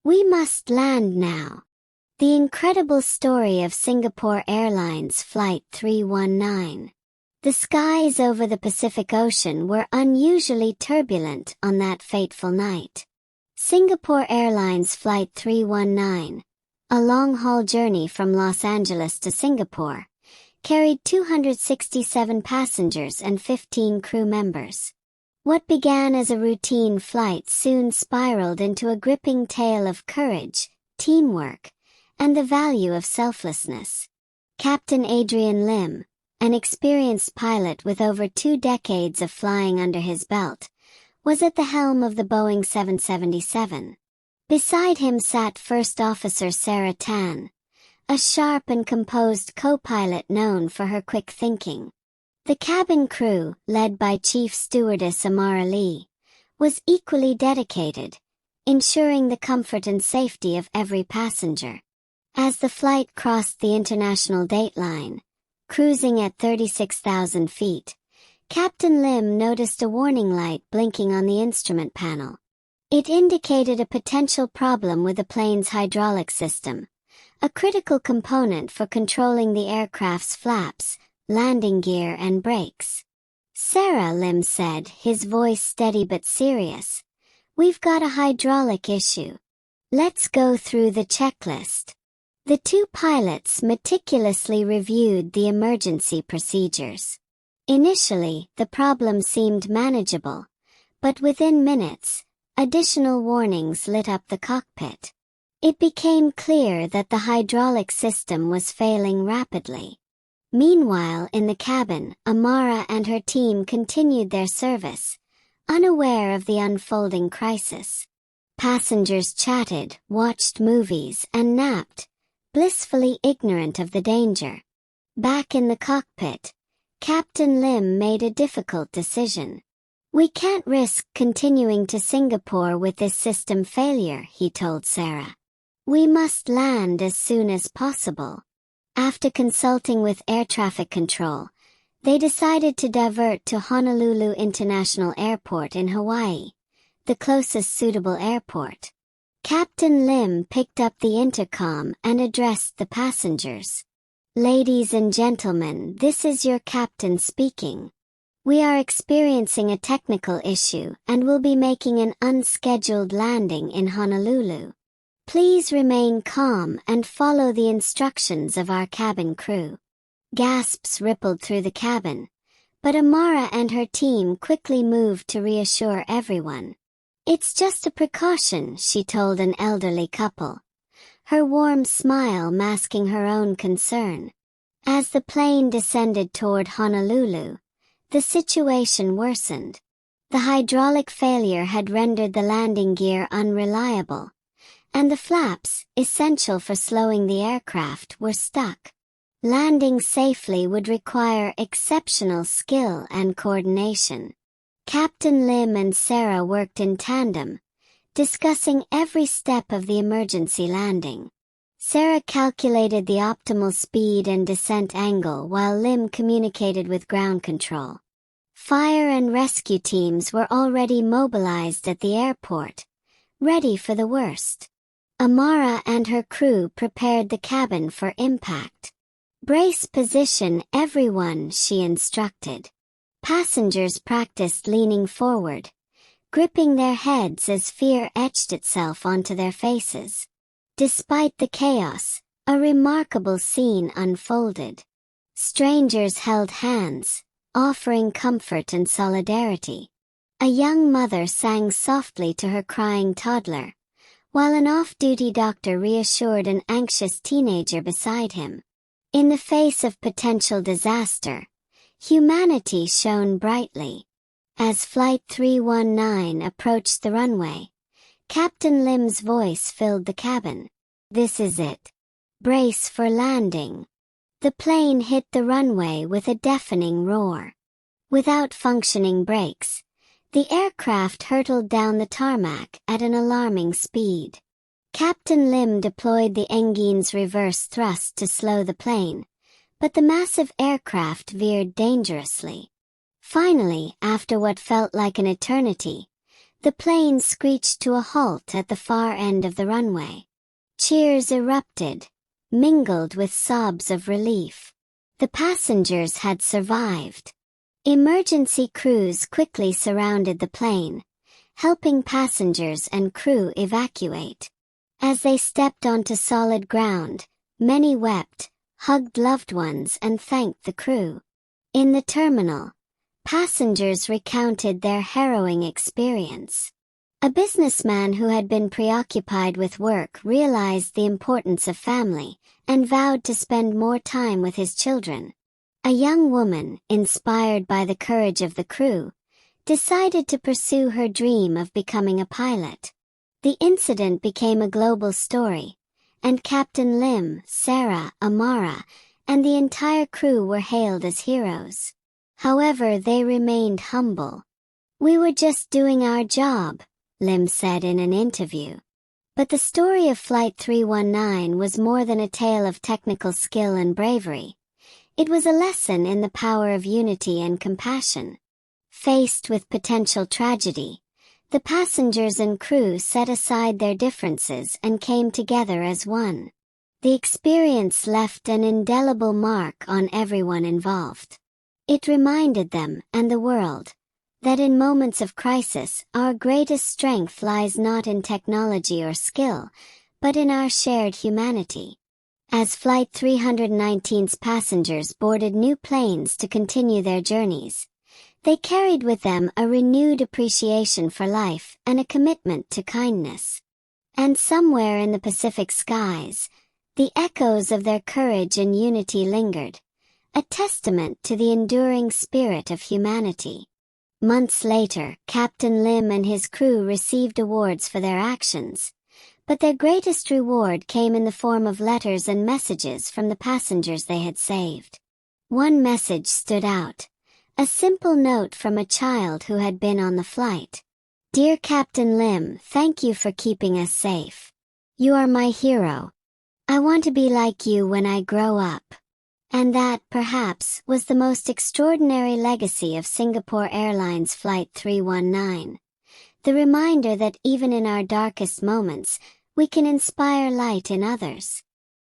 We must land now. The incredible story of Singapore Airlines Flight 319. The skies over the Pacific Ocean were unusually turbulent on that fateful night. Singapore Airlines Flight 319, a long-haul journey from Los Angeles to Singapore, carried 267 passengers and 15 crew members. What began as a routine flight soon spiraled into a gripping tale of courage, teamwork, and the value of selflessness. Captain Adrian Lim, an experienced pilot with over 2 decades of flying under his belt, was at the helm of the Boeing 777. Beside him sat First Officer Sarah Tan, a sharp and composed co-pilot known for her quick thinking. The cabin crew, led by Chief Stewardess Amara Lee, was equally dedicated, ensuring the comfort and safety of every passenger. As the flight crossed the international dateline, cruising at 36,000 feet, Captain Lim noticed a warning light blinking on the instrument panel. It indicated a potential problem with the plane's hydraulic system, a critical component for controlling the aircraft's flaps, landing gear and brakes. "Sarah," Lim said, his voice steady but serious, "we've got a hydraulic issue. Let's go through the checklist." The two pilots meticulously reviewed the emergency procedures. Initially, the problem seemed manageable, but within minutes, additional warnings lit up the cockpit. It became clear that the hydraulic system was failing rapidly. Meanwhile, in the cabin, Amara and her team continued their service, unaware of the unfolding crisis. Passengers chatted, watched movies, and napped, blissfully ignorant of the danger. Back in the cockpit, Captain Lim made a difficult decision. "We can't risk continuing to Singapore with this system failure," he told Sarah. "We must land as soon as possible." After consulting with air traffic control, they decided to divert to Honolulu International Airport in Hawaii, the closest suitable airport. Captain Lim picked up the intercom and addressed the passengers. "Ladies and gentlemen, this is your captain speaking. We are experiencing a technical issue and will be making an unscheduled landing in Honolulu. Please remain calm and follow the instructions of our cabin crew." Gasps rippled through the cabin, but Amara and her team quickly moved to reassure everyone. "It's just a precaution," she told an elderly couple, her warm smile masking her own concern. As the plane descended toward Honolulu, the situation worsened. The hydraulic failure had rendered the landing gear unreliable, and the flaps, essential for slowing the aircraft, were stuck. Landing safely would require exceptional skill and coordination. Captain Lim and Sarah worked in tandem, discussing every step of the emergency landing. Sarah calculated the optimal speed and descent angle while Lim communicated with ground control. Fire and rescue teams were already mobilized at the airport, ready for the worst. Amara and her crew prepared the cabin for impact. "Brace position, everyone," she instructed. Passengers practiced leaning forward, gripping their heads as fear etched itself onto their faces. Despite the chaos, a remarkable scene unfolded. Strangers held hands, offering comfort and solidarity. A young mother sang softly to her crying toddler, while an off-duty doctor reassured an anxious teenager beside him. In the face of potential disaster, humanity shone brightly. As Flight 319 approached the runway, Captain Lim's voice filled the cabin. "This is it. Brace for landing." The plane hit the runway with a deafening roar. Without functioning brakes, the aircraft hurtled down the tarmac at an alarming speed. Captain Lim deployed the engine's reverse thrust to slow the plane, but the massive aircraft veered dangerously. Finally, after what felt like an eternity, The plane screeched to a halt at the far end of the runway. Cheers erupted, mingled with sobs of relief. The passengers had survived. Emergency crews quickly surrounded the plane, helping passengers and crew evacuate. As they stepped onto solid ground, many wept, hugged loved ones and thanked the crew. In the terminal, passengers recounted their harrowing experience. A businessman who had been preoccupied with work realized the importance of family and vowed to spend more time with his children. A young woman, inspired by the courage of the crew, decided to pursue her dream of becoming a pilot. The incident became a global story, and Captain Lim, Sarah, Amara, and the entire crew were hailed as heroes. However, they remained humble. "We were just doing our job," Lim said in an interview. But the story of Flight 319 was more than a tale of technical skill and bravery. It was a lesson in the power of unity and compassion. Faced with potential tragedy, the passengers and crew set aside their differences and came together as one. The experience left an indelible mark on everyone involved. It reminded them, and the world, that in moments of crisis, our greatest strength lies not in technology or skill, but in our shared humanity. As Flight 319's passengers boarded new planes to continue their journeys, they carried with them a renewed appreciation for life and a commitment to kindness. And somewhere in the Pacific skies, the echoes of their courage and unity lingered, a testament to the enduring spirit of humanity. Months later, Captain Lim and his crew received awards for their actions, but their greatest reward came in the form of letters and messages from the passengers they had saved. One message stood out. A simple note from a child who had been on the flight. "Dear Captain Lim, thank you for keeping us safe. You are my hero. I want to be like you when I grow up." And that, perhaps, was the most extraordinary legacy of Singapore Airlines Flight 319. The reminder that even in our darkest moments, we can inspire light in others.